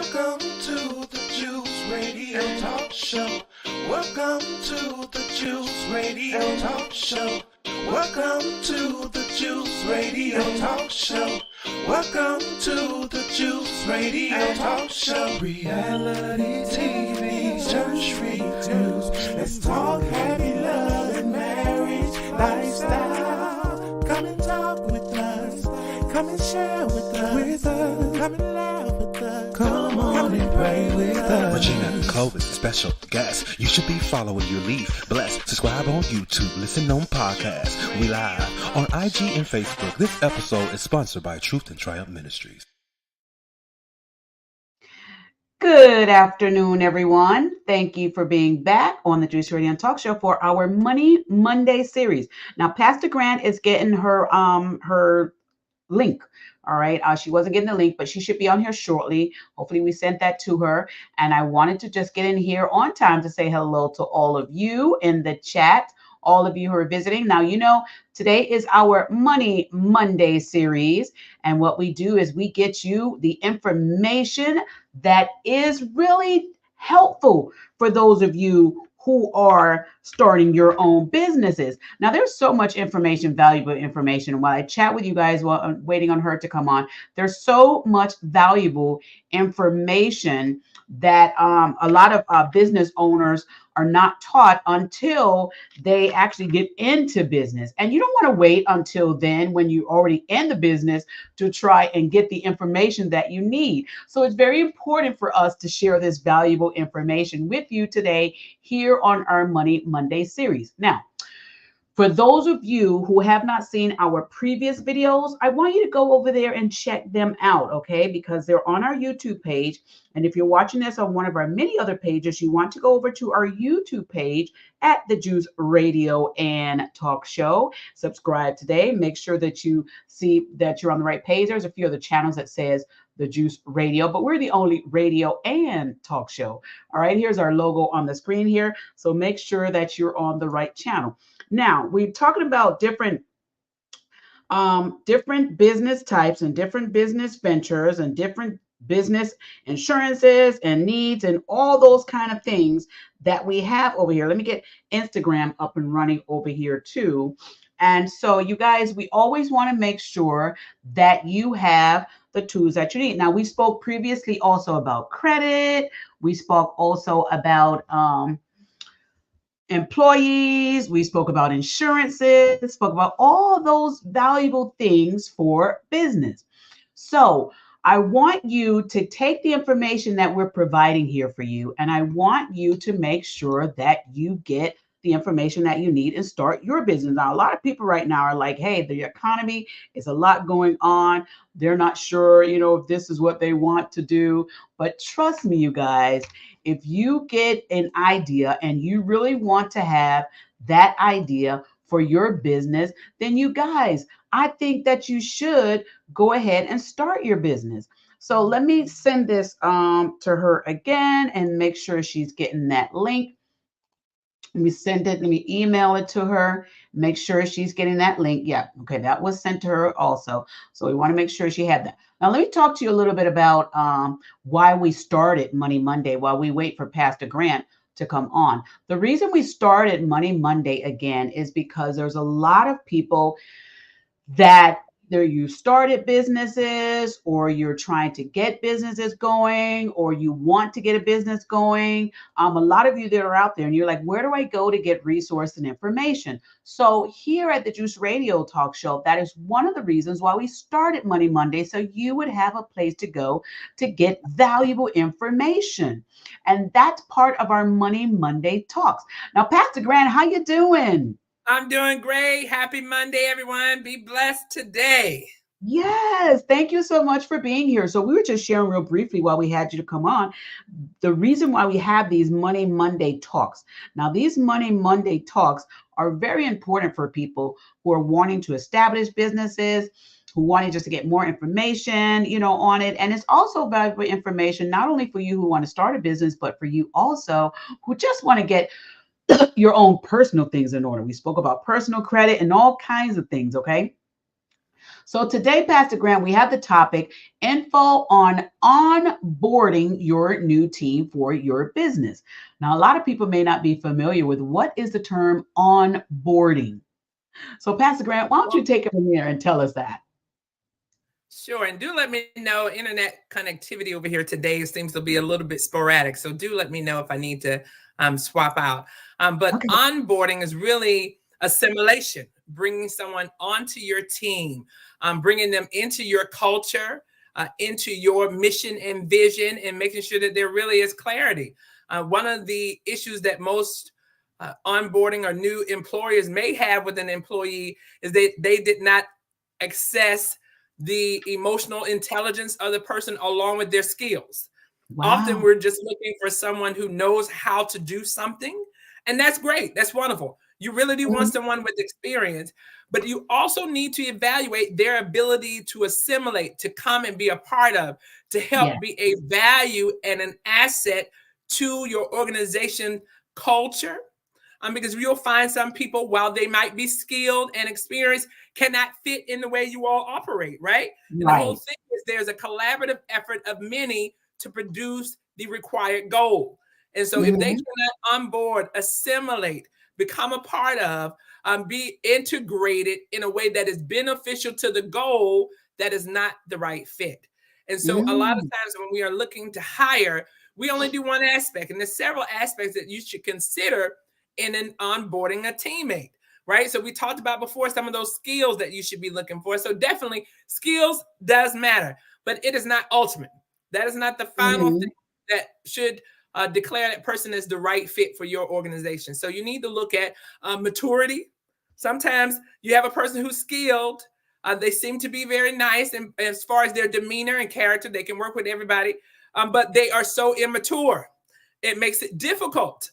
Welcome to the Juice Radio Talk Show. Welcome to the Juice Radio Talk Show. Welcome to the Juice Radio Talk Show. Welcome to the Juice Radio Talk Show. Reality TV, church reviews. Let's talk happy love and marriage lifestyle. Come and talk with us. Come and share with us. Come and laugh with us. Come on and pray with us. Regina and Clovis, special guests. You should be following your lead. Bless. Subscribe on YouTube. Listen on podcasts. We live on IG and Facebook. This episode is sponsored by TRIUMPH Ministries. Good afternoon, everyone. Thank you for being back on the Juice Radio Talk Show for our Money Monday series. Now, Pastor Grant is getting her link. All right. She wasn't getting the link, but she should be on here shortly. Hopefully we sent that to her. And I wanted to just get in here on time to say hello to all of you in the chat, all of you who are visiting. Now, you know, today is our Money Monday series. And what we do is we get you the information that is really helpful for those of you who are starting your own businesses. Now, there's so much information, valuable information. While I chat with you guys while I'm waiting on her to come on, there's so much valuable information that a lot of business owners are not taught until they actually get into business. And you don't want to wait until then when you're already in the business to try and get the information that you need. So it's very important for us to share this valuable information with you today here on our Money Monday series. Now, for those of you who have not seen our previous videos, I want you to go over there and check them out, okay? Because they're on our YouTube page. And if you're watching this on one of our many other pages, you want to go over to our YouTube page at the Juice Radio and Talk Show. Subscribe today. Make sure that you see that you're on the right page. There's a few other channels that says the Juice Radio, but we're the only radio and talk show. All right, here's our logo on the screen here. So make sure that you're on the right channel. Now, we're talking about different business types and different business ventures and different business insurances and needs and all those kind of things that we have over here. Let me get Instagram up and running over here too. And so you guys, we always want to make sure that you have the tools that you need. Now, we spoke previously also about credit. We spoke also about employees. We spoke about insurances, spoke about all those valuable things for business. So I want you to take the information that we're providing here for you, and I want you to make sure that you get the information that you need and start your business. Now, a lot of people right now are like, hey, the economy is a lot going on. They're not sure, you know, if this is what they want to do. But trust me, you guys, if you get an idea and you really want to have that idea for your business, then you guys, I think that you should go ahead and start your business. So let me send this to her again and make sure she's getting that link. Let me send it. Let me email it to her. Make sure she's getting that link. Yeah. Okay. That was sent to her also. So we want to make sure she had that. Now, let me talk to you a little bit about why we started Money Monday while we wait for Pastor Grant to come on. The reason we started Money Monday again is because there's a lot of people that either you started businesses or you're trying to get businesses going or you want to get a business going. A lot of you that are out there and you're like, where do I go to get resource and information? So here at the Juice Radio Talk Show, that is one of the reasons why we started Money Monday. So you would have a place to go to get valuable information. And that's part of our Money Monday talks. Now, Pastor Grant, how you doing? I'm doing great. Happy Monday, everyone. Be blessed today. Yes, thank you so much for being here. So we were just sharing real briefly while we had you to come on, the reason why we have these Money Monday talks. Now, these Money Monday talks are very important for people who are wanting to establish businesses, who wanting just to get more information, you know, on it. And it's also valuable information, not only for you who want to start a business, but for you also who just want to get your own personal things in order. We spoke about personal credit and all kinds of things. Okay. So today, Pastor Grant, we have the topic info on onboarding your new team for your business. Now, a lot of people may not be familiar with what is the term onboarding. So, Pastor Grant, why don't you take it from here and tell us that? Sure. And do let me know. Internet connectivity over here today seems to be a little bit sporadic. So do let me know if I need to swap out. But Okay. onboarding is really assimilation, bringing someone onto your team, bringing them into your culture, into your mission and vision, and making sure that there really is clarity. One of the issues that most onboarding or new employers may have with an employee is that they did not access the emotional intelligence of the person along with their skills. Often Wow. we're just looking for someone who knows how to do something, and that's great. That's wonderful. You really do want Mhm. someone with experience, but you also need to evaluate their ability to assimilate, to come and be a part of, to Yeah. help be a value and an asset to your organization culture. Because you'll find some people, while they might be skilled and experienced, cannot fit in the way you all operate, right? And the whole Right. thing is there's a collaborative effort of many to produce the required goal. And so if they Mhm. cannot onboard, assimilate, become a part of, be integrated in a way that is beneficial to the goal, that is not the right fit. And so a lot of Mm. times when we are looking to hire, we only do one aspect. And there's several aspects that you should consider in an onboarding a teammate, right? So we talked about before some of those skills that you should be looking for. So definitely skills does matter, but it is not ultimate. That is not the final thing Mhm. that should declare that person as the right fit for your organization. So you need to look at maturity. Sometimes you have a person who's skilled. They seem to be very nice, and as far as their demeanor and character, they can work with everybody, but they are so immature. It makes it difficult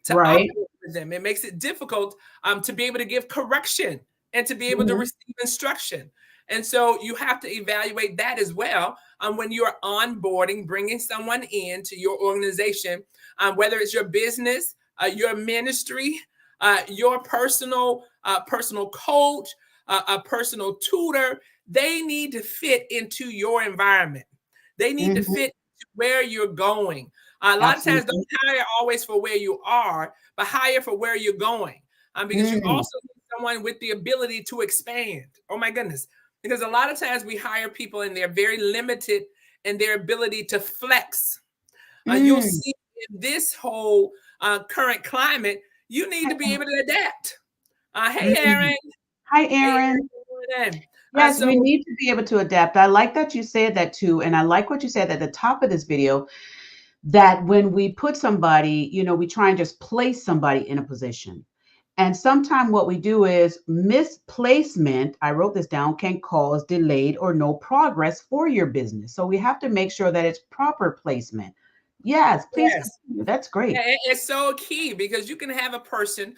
to Right. operate with them. It makes it difficult to be able to give correction and to be able to Mhm. receive instruction. And so you have to evaluate that as well when you're onboarding, bringing someone into your organization, whether it's your business, your ministry, your personal coach, a personal tutor. They need to fit into your environment. They need to Mhm. fit where you're going. A lot of times, Absolutely. don't hire always for where you are, but hire for where you're going. Because you Mm. also need someone with the ability to expand. Oh my goodness. Because a lot of times we hire people and they're very limited in their ability to flex. You'll Mm. see in this whole current climate, you need to be able to adapt. Hey, Mm. Aaron. Hi, Hey, Aaron. Aaron. Yes, we So need to be able to adapt. I like that you said that too. And I like what you said at the top of this video, that when we put somebody, we try and just place somebody in a position. And sometimes what we do is misplacement, I wrote this down, can cause delayed or no progress for your business. So we have to make sure that it's proper placement. Yes, please yes. continue. That's Yeah, great. it's so key because you can have a person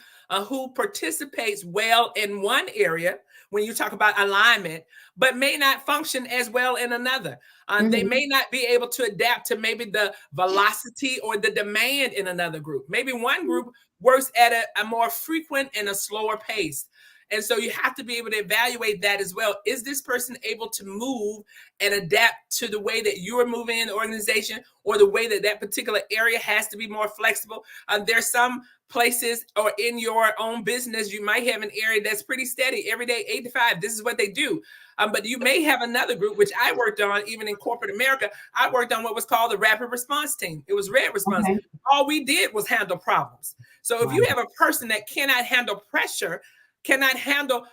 who participates well in one area when you talk about alignment, but may not function as well in another. They Mhm. may not be able to adapt to maybe the velocity or the demand in another group. Maybe one group works at a more frequent and a slower pace. And so you have to be able to evaluate that as well. Is this person able to move and adapt to the way that you're moving in the organization, or the way that that particular area has to be more flexible? There's some places, or in your own business, you might have an area that's pretty steady every day, 8 to 5. This is what they do. But you may have another group, which I worked on even in corporate America. I worked on what was called the rapid response team. It was red response. Okay. All we did was handle problems. So if Wow. you have a person that cannot handle pressure, cannot handle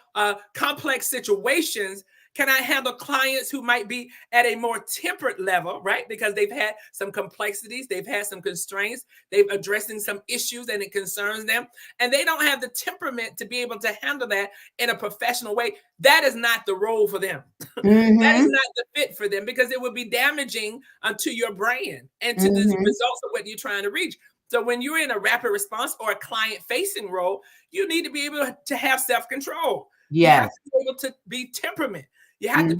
complex situations, cannot handle clients who might be at a more temperate level, right? Because they've had some complexities, they've had some constraints, they've addressing some issues and it concerns them, and they don't have the temperament to be able to handle that in a professional way. That is not the role for them. That is Mhm. not the fit for them, because it would be damaging to your brand and to the Mhm. results of what you're trying to reach. So when you're in a rapid response or a client facing role, you need to be able to have self-control. You have Yes. to be able to be temperament. You have to Mhm.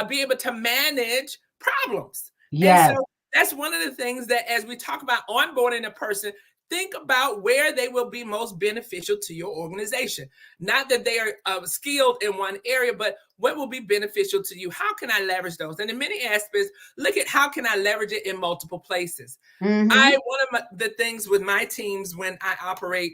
be able to manage problems. And so Yes. that's one of the things that, as we talk about onboarding a person, think about where they will be most beneficial to your organization. Not that they are skilled in one area, but what will be beneficial to you? How can I leverage those? And in many aspects, look at how can I leverage it in multiple places. Mm-hmm. One of the things with my teams when I operate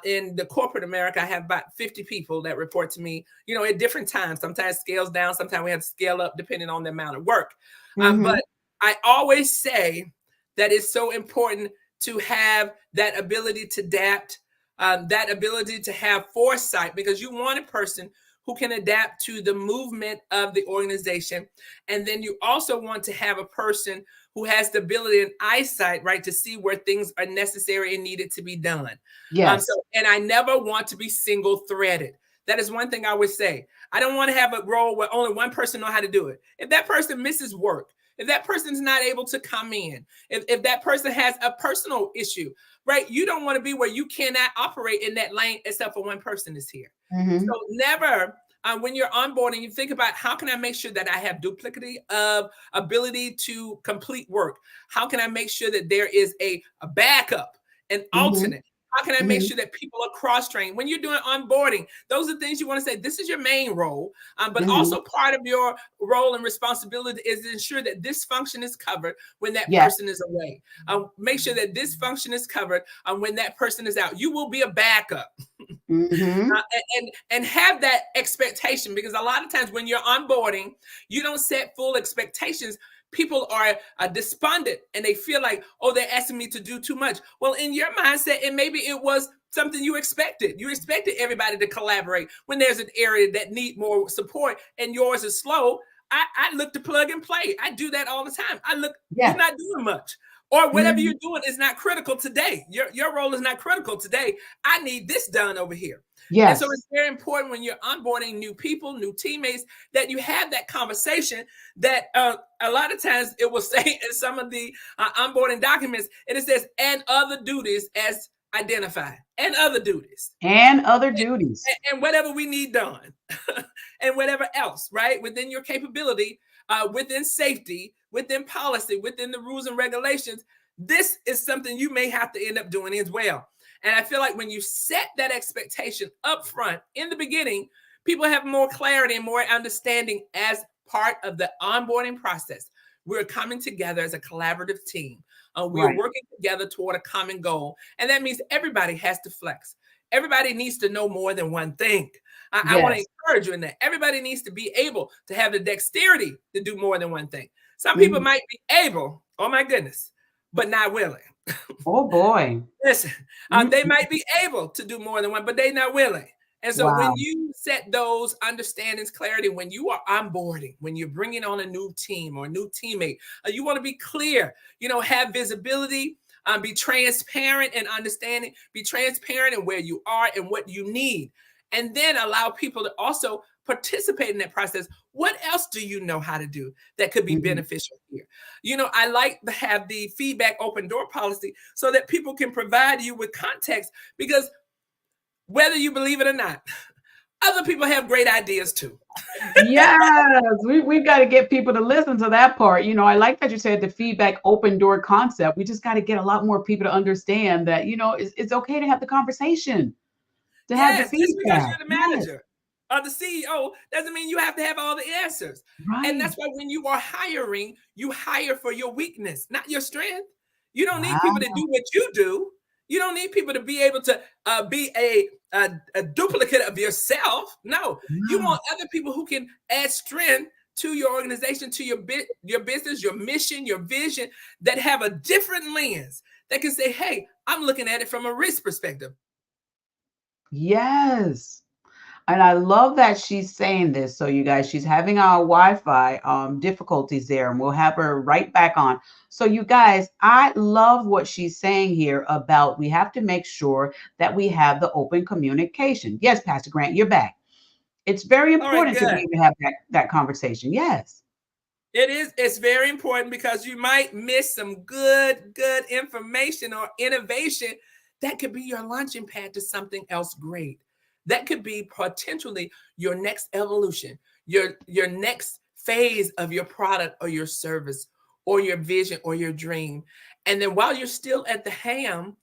in the corporate America, I have about 50 people that report to me, at different times. Sometimes scales down, sometimes we have to scale up depending on the amount of work. Mm-hmm. But I always say that it's so important to have that ability to adapt, that ability to have foresight, because you want a person who can adapt to the movement of the organization. And then you also want to have a person who has the ability and eyesight, right, to see where things are necessary and needed to be done. Yes. And I never want to be single threaded. That is one thing I would say. I don't want to have a role where only one person knows how to do it. If that person misses work, if that person's not able to come in, if that person has a personal issue, right? You don't want to be where you cannot operate in that lane except for one person is here. Mm-hmm. So never, when you're onboarding, you think about how can I make sure that I have duplicity of ability to complete work? How can I make sure that there is a backup, an alternate? How can I make sure that people are cross-trained? When you're doing onboarding, those are things you want to say, this is your main role, but also part of your role and responsibility is to ensure that this function is covered when that person is away. Make sure that this function is covered when that person is out. You will be a backup. And have that expectation, because a lot of times when you're onboarding, you don't set full expectations. People are despondent and they feel like, oh, they're asking me to do too much. Well, in your mindset, and maybe it was something you expected. You expected everybody to collaborate when there's an area that need more support and yours is slow. I look to plug and play. I do that all the time. You're not doing much. Or whatever you're doing is not critical today. Your role is not critical today. I need this done over here. Yes. And so it's very important when you're onboarding new people, new teammates, that you have that conversation that a lot of times it will say in some of the onboarding documents, and it says, and other duties as identified, and other duties. And other duties. And whatever we need done, and whatever else, right? Within your capability, within safety, within policy, within the rules and regulations, this is something you may have to end up doing as well. And I feel like when you set that expectation up front in the beginning, people have more clarity and more understanding as part of the onboarding process. We're coming together as a collaborative team. We're working together toward a common goal. And that means everybody has to flex. Everybody needs to know more than one thing. I want to encourage you in that. Everybody needs to be able to have the dexterity to do more than one thing. Some people might be able, oh my goodness, but not willing. Oh boy. Listen, they might be able to do more than one, but they're not willing. And so when you set those understandings, clarity, when you are onboarding, when you're bringing on a new team or a new teammate, you want to be clear, have visibility, be transparent and understanding, be transparent in where you are and what you need. And then allow people to also participate in that process. What else do you know how to do that could be beneficial here? I like to have the feedback open door policy so that people can provide you with context, because whether you believe it or not, other people have great ideas too. Yes, we've got to get people to listen to that part. I like that you said the feedback open door concept. We just got to get a lot more people to understand that, it's okay to have the conversation, to have the feedback. Just because you're the manager or the CEO doesn't mean you have to have all the answers. Right. And that's why when you are hiring, you hire for your weakness, not your strength. You don't need people to do what you do. You don't need people to be able to be a duplicate of yourself. No, you want other people who can add strength to your organization, to your business, your mission, your vision, that have a different lens, that can say, hey, I'm looking at it from a risk perspective. Yes. And I love that she's saying this. So you guys, she's having our Wi-Fi difficulties there, and we'll have her right back on. So you guys, I love what she's saying here about we have to make sure that we have the open communication. Yes, Pastor Grant, you're back. It's very important to be able to have that conversation. Yes. It is. It's very important, because you might miss some good information or innovation that could be your launching pad to something else great. That could be potentially your next evolution, your next phase of your product or your service or your vision or your dream. And then while you're still at the helm,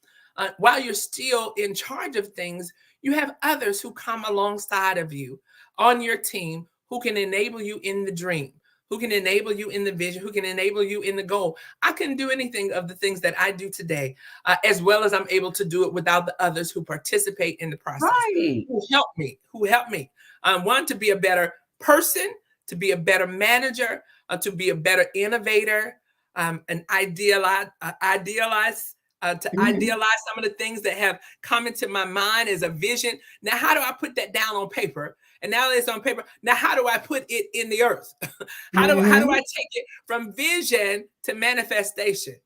while you're still in charge of things, you have others who come alongside of you on your team who can enable you in the dream, who can enable you in the vision, who can enable you in the goal. I couldn't do anything of the things that I do today, as well as I'm able to do it without the others who participate in the process, Right. who help me. One, to be a better person, to be a better manager, to be a better innovator, and idealize to idealize some of the things that have come into my mind as a vision. Now, how do I put that down on paper? And now that it's on paper, now how do I put it in the earth? how do I take it from vision to manifestation?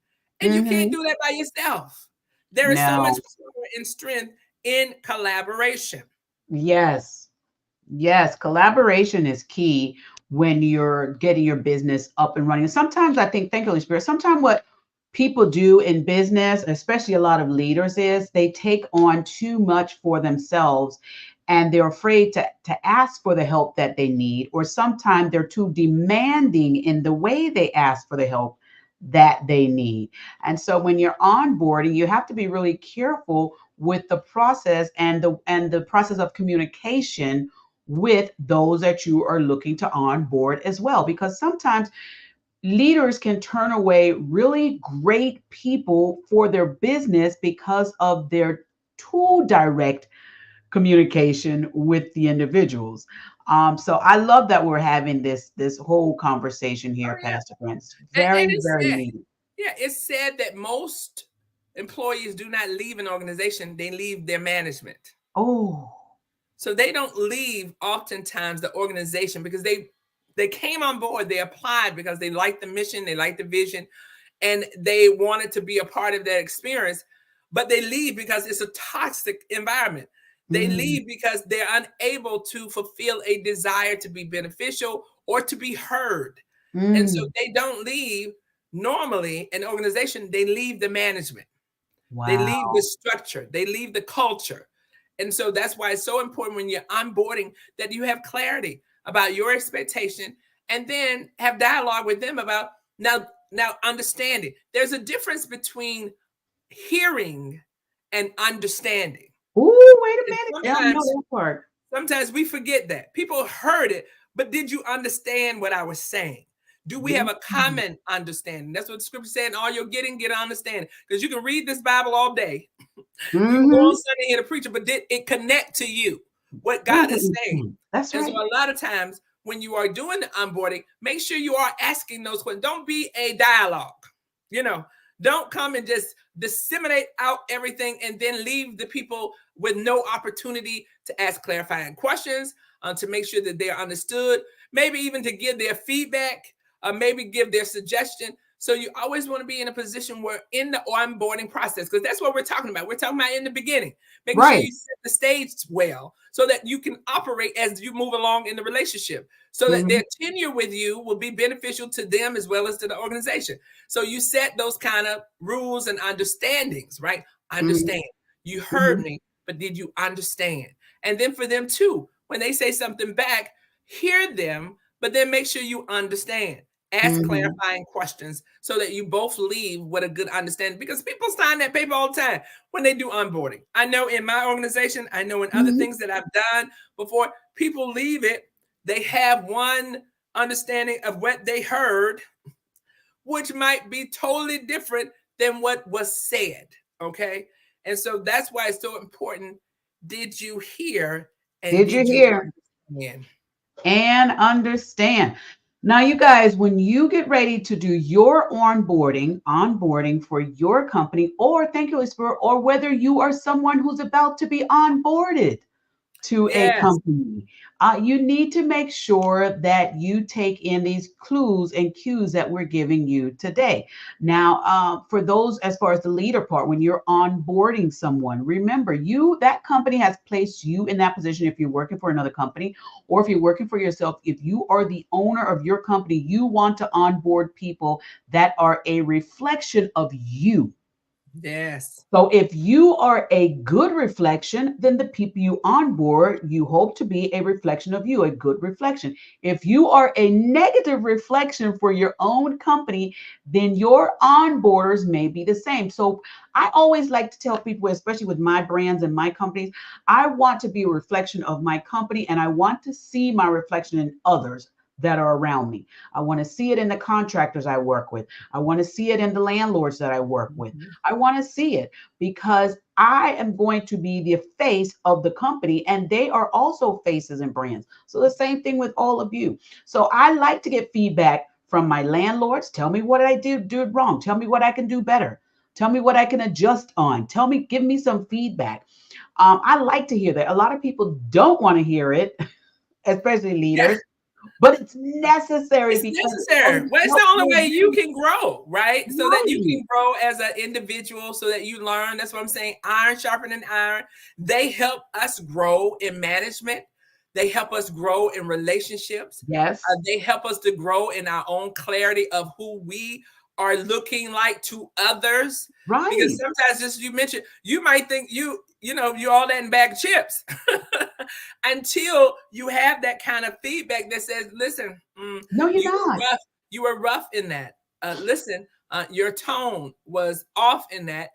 And you can't do that by yourself. There is so much power and strength in collaboration. Yes. Yes. Collaboration is key when you're getting your business up and running. And sometimes I think, thank you, Holy Spirit, sometimes what people do in business, especially a lot of leaders, is they take on too much for themselves and they're afraid to ask for the help that they need, or sometimes they're too demanding in the way they ask for the help that they need. And so when you're onboarding, you have to be really careful with the process and the process of communication with those that you are looking to onboard as well, because sometimes leaders can turn away really great people for their business because of their too direct communication with the individuals. So I love that we're having this whole conversation here, Oh, yeah. Pastor Prince. And Very, it's very sad. needed. Yeah, it's said that most employees do not leave an organization, they leave their management. Oh, So they don't leave oftentimes the organization because they came on board, they applied because they liked the mission, they liked the vision, and they wanted to be a part of that experience, but they leave because it's a toxic environment. They leave because they're unable to fulfill a desire to be beneficial or to be heard. And so they don't leave normally an organization, they leave the management. They leave wow. the structure, they leave the culture. And so that's why it's so important when you're onboarding that you have clarity about your expectation and then have dialogue with them about now understanding. There's a difference between hearing and understanding. Oh, wait a And minute. Yeah, I know that part. sometimes we forget that. People heard it, but did you understand what I was saying? Do we have a common understanding? That's what the scripture said. All you're getting, get understanding. Because you can read this Bible all day. You can go on Sunday and hear the preacher, but did it connect to you? What God is saying. That's And right. so a lot of times when you are doing the onboarding, make sure you are asking those questions. Don't be a dialogue. Don't come and just disseminate out everything and then leave the people with no opportunity to ask clarifying questions, to make sure that they're understood, maybe even to give their feedback, maybe give their suggestion. So you always want to be in a position where in the onboarding process, because that's what we're talking about. We're talking about in the beginning, making sure you set the stage well so that you can operate as you move along in the relationship, so that their tenure with you will be beneficial to them as well as to the organization. So you set those kind of rules and understandings, right? Understand. You heard me, but did you understand? And then for them too, when they say something back, hear them, but then make sure you understand. Ask clarifying questions so that you both leave with a good understanding, because people sign that paper all the time when they do onboarding. I know in my organization, I know in other things that I've done before, people leave it. They have one understanding of what they heard, which might be totally different than what was said. Okay. And so that's why it's so important. Did you hear? And Did you did you hear understand? and understand? Now, you guys, when you get ready to do your onboarding for your company, or thank you, Holy Spirit, or whether you are someone who's about to be onboarded to a Yes. company, you need to make sure that you take in these clues and cues that we're giving you today. Now, for those, as far as the leader part, when you're onboarding someone, remember that company has placed you in that position. If you're working for another company or if you're working for yourself, if you are the owner of your company, you want to onboard people that are a reflection of you. Yes. So if you are a good reflection, then the people you onboard, you hope to be a reflection of you, a good reflection. If you are a negative reflection for your own company, then your onboarders may be the same. So I always like to tell people, especially with my brands and my companies, I want to be a reflection of my company and I want to see my reflection in others that are around me. I want to see it in the contractors I work with. I want to see it in the landlords that I work with. Mhm. I want to see it because I am going to be the face of the company and they are also faces and brands. So the same thing with all of you. So I like to get feedback from my landlords. Tell me what I did do wrong. Tell me what I can do better. Tell me what I can adjust on. Tell me, give me some feedback. I like to hear that. A lot of people don't want to hear it, especially Yeah. leaders, but it's necessary It's because it's necessary. going to Well, it's the help only your way you business. can grow, right? So that you Right. can grow as an individual, so that you learn. That's what I'm saying. Iron sharpening iron. They help us grow in management. They help us grow in relationships. Yes. They help us to grow in our own clarity of who we are looking like to others. Because Right. sometimes, just you mentioned, you might think you all that in bag of chips until you have that kind of feedback that says, "Listen, No, you're you were not. rough. You were rough in that. Listen, your tone was off in that.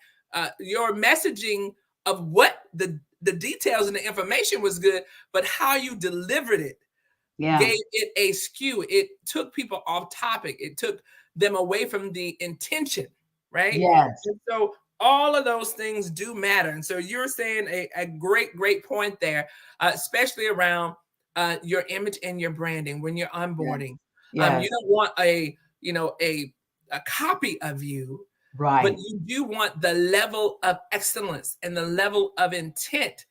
Your messaging of what the details and the information was good, but how you delivered it Yeah. gave it a skew. It took people off topic. It took them away from the intention, right? Yes. And so all of those things do matter. And so you're saying a great point there, especially around your image and your branding when you're Yes. onboarding. You Yes. don't want a copy of you, but Right. you do want the level of excellence and the level of intent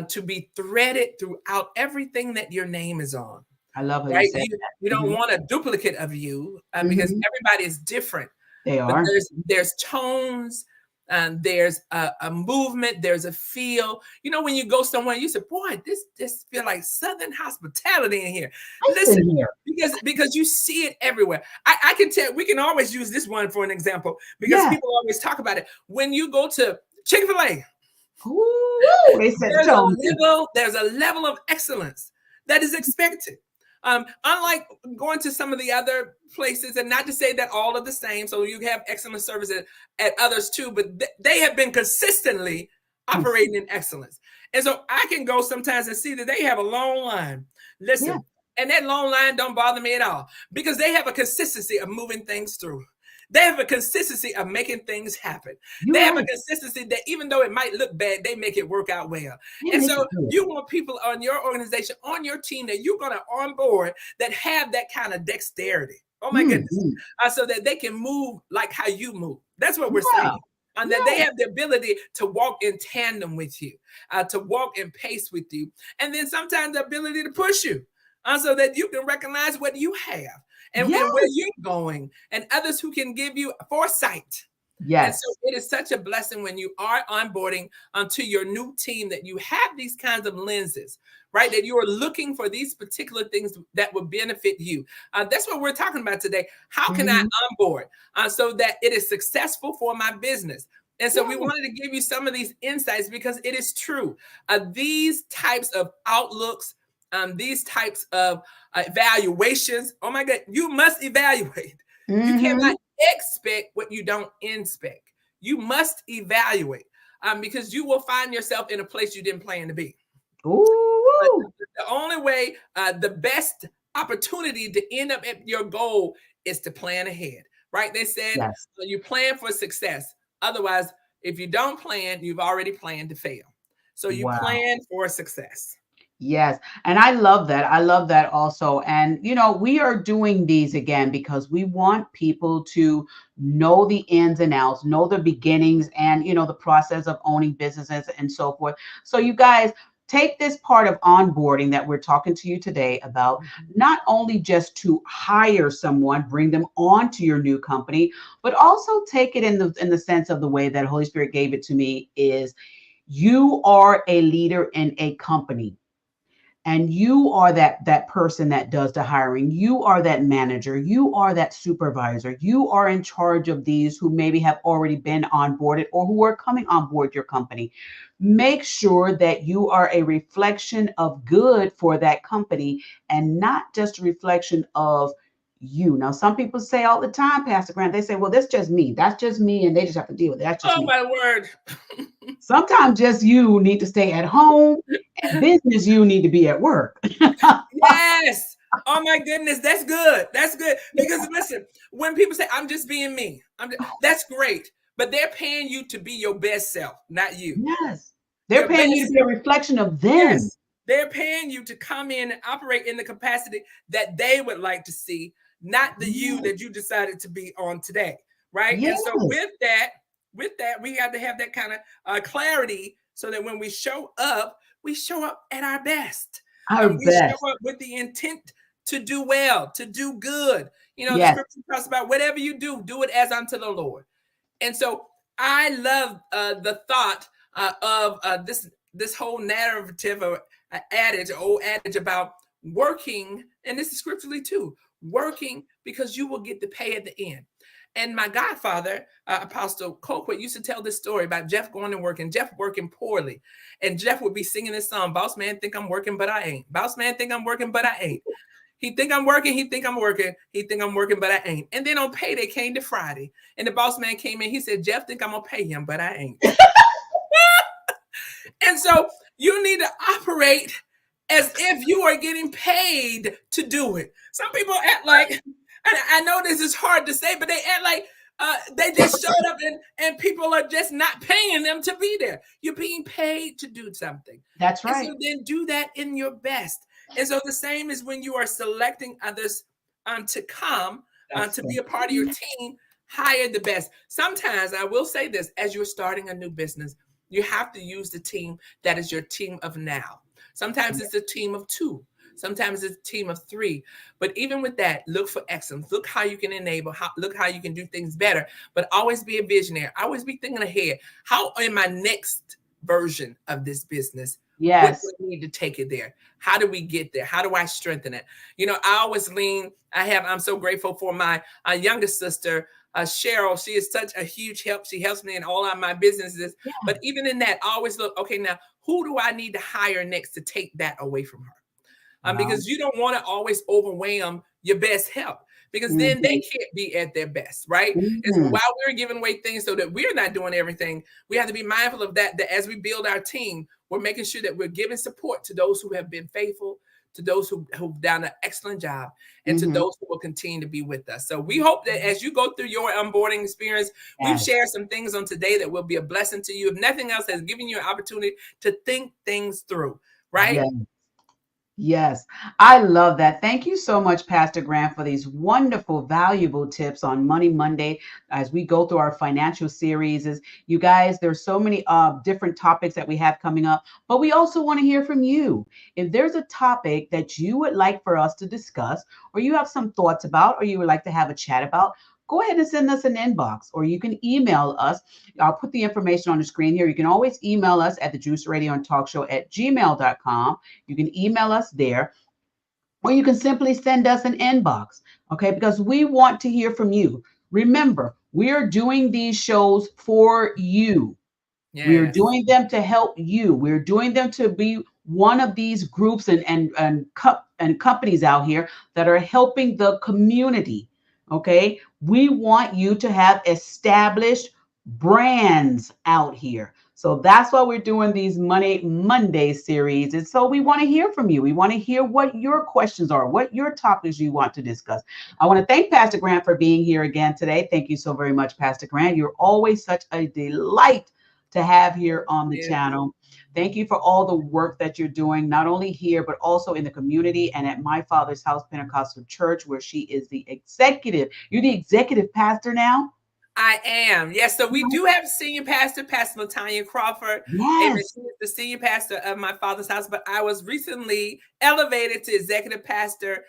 to be threaded throughout everything that your name is on, I love how you right? said You that. don't Hmm. want a duplicate of you because Hmm. everybody is different. They But are. there's tones, there's a movement, there's a feel. When you go somewhere, you say, "Boy, this feel like Southern hospitality in here." Nice Listen, in here. because you see it everywhere. I can tell. We can always use this one for an example because Yeah. people always talk about it. When you go to ChickfilA, Ooh, they set the tone too. there's a level of excellence that is expected. Unlike going to some of the other places, and not to say that all are the same, so you have excellent services at others too, but they have been consistently operating in excellence. And so I can go sometimes and see that they have a long line. Yeah. Listen, and that long line don't bother me at all because they have a consistency of moving things through. They have a consistency of making things happen. You're They have a right. consistency that even though it might look bad, they make it work out well. They And make so it good. you want people on your organization, on your team that you're going to onboard that have that kind of dexterity. Oh my goodness. Mhm. So that they can move like how you move. That's what we're Yeah. saying. And that they Yeah. have the ability to walk in tandem with you, to walk in pace with you. And then sometimes the ability to push you so that you can recognize what you have and where Yes. you're going, and others who can give you foresight. And so Yes. it is such a blessing when you are onboarding onto your new team that you have these kinds of lenses, right? That you are looking for these particular things that will benefit you. That's what we're talking about today. How can I Mhm. onboard so that it is successful for my business? And so we Yeah. wanted to give you some of these insights because it is true. These types of outlooks, these types of evaluations, oh my God, you must evaluate. You cannot Mhm. expect what you don't inspect. You must evaluate because you will find yourself in a place you didn't plan to be. But Ooh. the only way, the best opportunity to end up at your goal is to plan ahead, right? They said Yes. you plan for success. Otherwise, if you don't plan, you've already planned to fail. So you Wow. plan for success. Yes. And I love that. I love that also. And, we are doing these again because we want people to know the ins and outs, know the beginnings and, the process of owning businesses and so forth. So, you guys, take this part of onboarding that we're talking to you today about, Mhm. not only just to hire someone, bring them on to your new company, but also take it in the sense of the way that Holy Spirit gave it to me is you are a leader in a company. and you are that person that does the hiring, you are that manager, you are that supervisor, you are in charge of these who maybe have already been onboarded or who are coming on board your company, make sure that you are a reflection of good for that company and not just a reflection of you. Now, some people say all the time, Pastor Grant, they say, well, that's just me. That's just me. And they just have to deal with it. That's just Oh, me. my word. Sometimes just you need to stay at home, and business you need to be at work. Yes. Oh my goodness, that's good. That's good. Because listen, when people say I'm just being me, that's great. But they're paying you to be your best self, not you. Yes. They're Your paying you best to be a self. reflection of them. Yes. They're paying you to come in and operate in the capacity that they would like to see, not the you that you decided to be on today. Right. Yes. And so with that, we have to have that kind of clarity so that when we show up at our best. Our We best. show up with the intent to do well, to do good. You know, Yes. the scripture talks about whatever you do, do it as unto the Lord. And so I love the thought of this whole narrative or old adage about working, and this is scripturally too, working because you will get the pay at the end. And my godfather, Apostle Colquitt, used to tell this story about Jeff going to work and Jeff working poorly. And Jeff would be singing this song, Boss Man think I'm working, but I ain't. Boss Man think I'm working, but I ain't. He think I'm working, he think I'm working, he think I'm working, but I ain't. And then on payday came to Friday. And the boss man came in, he said, Jeff think I'm gonna pay him, but I ain't. And so you need to operate as if you are getting paid to do it. Some people act like, and I know this is hard to say, but they act like they just showed up and people are just not paying them to be there. You're being paid to do something. That's right. And so then do that in your best. And so the same is when you are selecting others to come to be a part of your team, hire the best. Sometimes I will say this, as you're starting a new business, you have to use the team that is your team of now. Sometimes it's a team of 2. Sometimes it's a team of 3. But even with that, look for excellence. Look how you can enable, look how you can do things better, but always be a visionary. Always be thinking ahead. How in my next version of this business, Yes. what do we need to take it there? How do we get there? How do I strengthen it? You know, I always I'm so grateful for my youngest sister, Cheryl. She is such a huge help. She helps me in all of my businesses. Yeah. But even in that, I always look, okay, now who do I need to hire next to take that away from her? Because you don't want to always overwhelm your best help, because then they can't be at their best, right? And so while we're giving away things so that we're not doing everything, we have to be mindful of that as we build our team, we're making sure that we're giving support to those who have been faithful, to those who've done an excellent job, and to those who will continue to be with us. So we hope that as you go through your onboarding experience, we've shared some things on today that will be a blessing to you. If nothing else, has given you an opportunity to think things through, right? Yes. Yes, I love that. Thank you so much, Pastor Grant, for these wonderful, valuable tips on Money Monday as we go through our financial series. You guys, there's so many different topics that we have coming up, but we also want to hear from you. If there's a topic that you would like for us to discuss, or you have some thoughts about, or you would like to have a chat about, go ahead and send us an inbox, or you can email us. I'll put the information on the screen here. You can always email us at thejuiceradioandtalkshow@gmail.com. You can email us there, or you can simply send us an inbox, okay? Because we want to hear from you. Remember, we are doing these shows for you. Yes. We're doing them to help you. We're doing them to be one of these groups and companies out here that are helping the community. Okay, we want you to have established brands out here. So that's why we're doing these Money Monday series. And so we want to hear from you. We want to hear what your questions are, what your topics you want to discuss. I want to thank Pastor Grant for being here again today. Thank you so very much, Pastor Grant. You're always such a delight to have here on the channel. Thank you for all the work that you're doing, not only here, but also in the community and at My Father's House Pentecostal Church, where she is the executive. You're the executive pastor now? I am. Yes. So we do have senior pastor, Pastor Latanya Crawford. Yes. Amen. She is the senior pastor of My Father's House, but I was recently elevated to executive pastor,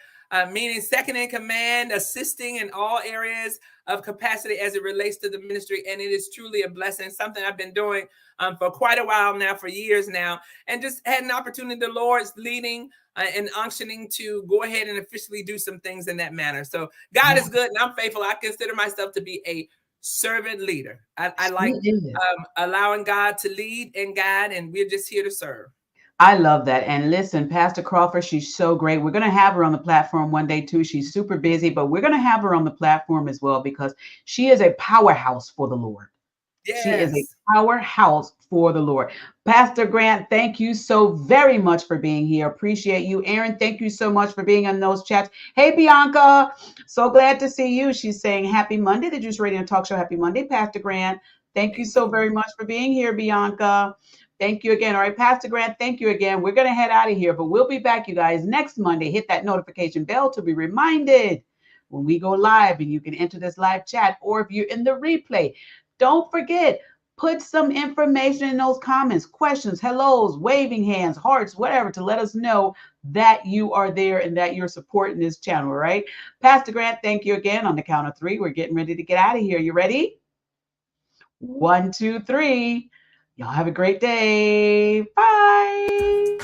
meaning second in command, assisting in all areas of capacity as it relates to the ministry. And it is truly a blessing, something I've been doing for quite a while now, for years now, and just had an opportunity. The Lord's leading and unctioning to go ahead and officially do some things in that manner. So God is good and I'm faithful. I consider myself to be a servant leader. I like allowing God to lead and guide, and we're just here to serve. I love that. And listen, Pastor Crawford, she's so great. We're going to have her on the platform one day too. She's super busy, but we're going to have her on the platform as well because she is a powerhouse for the Lord. Yes. She is a powerhouse for the Lord. Pastor Grant, thank you so very much for being here. Appreciate you. Aaron, thank you so much for being on those chats. Hey, Bianca, so glad to see you. She's saying happy Monday, the Juice Radio and Talk Show. Happy Monday, Pastor Grant. Thank you so very much for being here, Bianca. Thank you again. All right, Pastor Grant, thank you again. We're going to head out of here, but we'll be back, you guys, next Monday. Hit that notification bell to be reminded when we go live, and you can enter this live chat, or if you're in the replay, don't forget, put some information in those comments, questions, hellos, waving hands, hearts, whatever, to let us know that you are there and that you're supporting this channel, right? Pastor Grant, thank you again. On the count of 3, we're getting ready to get out of here. You ready? 1, 2, 3. Y'all have a great day. Bye.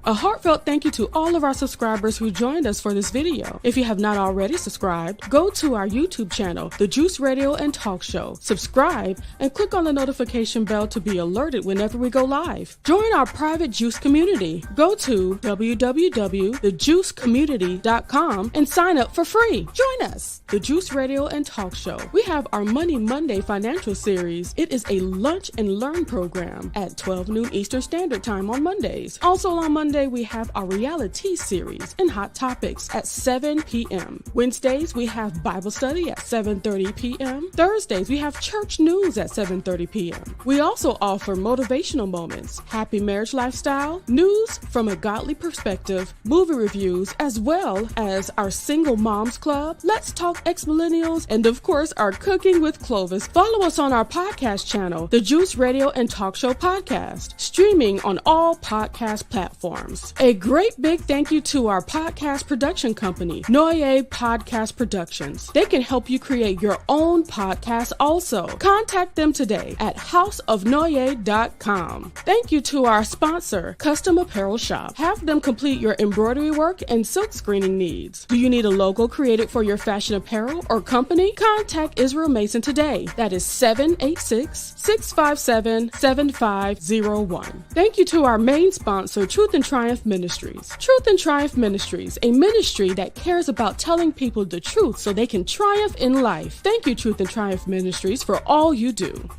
A heartfelt thank you to all of our subscribers who joined us for this video. If you have not already subscribed, go to our YouTube channel, The Juice Radio and Talk Show. Subscribe and click on the notification bell to be alerted whenever we go live. Join our private Juice community. Go to www.thejuicecommunity.com and sign up for free. Join us, The Juice Radio and Talk Show. We have our Money Monday financial series. It is a lunch and learn program at 12 noon Eastern Standard Time on Mondays. Also on Monday, we have our reality series and hot topics at 7 p.m. Wednesdays, we have Bible study at 7:30 p.m. Thursdays, we have church news at 7:30 p.m. We also offer motivational moments, happy marriage lifestyle, news from a godly perspective, movie reviews, as well as our single moms club, Let's Talk Ex-Millennials, and of course, our Cooking with Clovis. Follow us on our podcast channel, The Juice Radio and Talk Show Podcast, streaming on all podcast platforms. A great big thank you to our podcast production company, Noye Podcast Productions. They can help you create your own podcast also. Contact them today at houseofnoye.com. Thank you to our sponsor, Custom Apparel Shop. Have them complete your embroidery work and silk screening needs. Do you need a logo created for your fashion apparel or company? Contact Israel Mason today. That is 786-657-7501. Thank you to our main sponsor, Truth and Triumph Ministries. Truth and Triumph Ministries, a ministry that cares about telling people the truth so they can triumph in life. Thank you, Truth and Triumph Ministries, for all you do.